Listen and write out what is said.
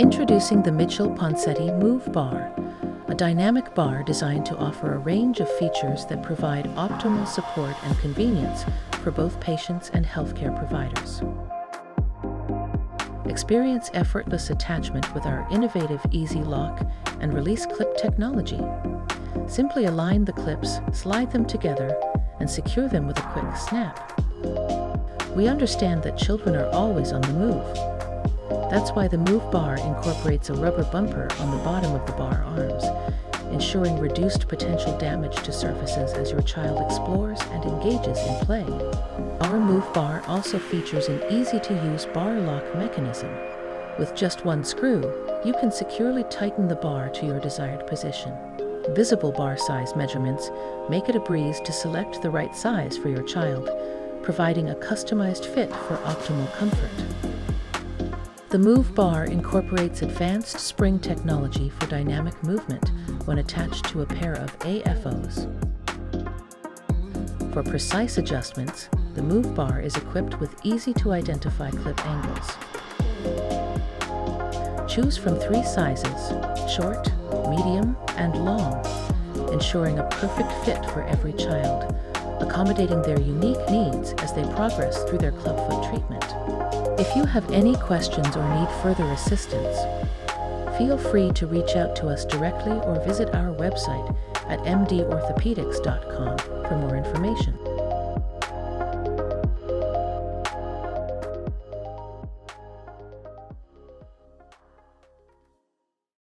Introducing the Mitchell Ponseti Move Bar, a dynamic bar designed to offer a range of features that provide optimal support and convenience for both patients and healthcare providers. Experience effortless attachment with our innovative Easy Lock and Release clip technology. Simply align the clips, slide them together, and secure them with a quick snap. We understand that children are always on the move. That's why the Move Bar incorporates a rubber bumper on the bottom of the bar arms, ensuring reduced potential damage to surfaces as your child explores and engages in play. Our Move Bar also features an easy-to-use bar lock mechanism. With just one screw, you can securely tighten the bar to your desired position. Visible bar size measurements make it a breeze to select the right size for your child, providing a customized fit for optimal comfort. The Move Bar incorporates advanced spring technology for dynamic movement when attached to a pair of AFOs. For precise adjustments, the Move Bar is equipped with easy-to-identify clip angles. Choose from 3 sizes: short, medium, and long, ensuring a perfect fit for every child, accommodating their unique needs as they progress through their clubfoot treatment. If you have any questions or need further assistance, feel free to reach out to us directly or visit our website at mdorthopedics.com for more information.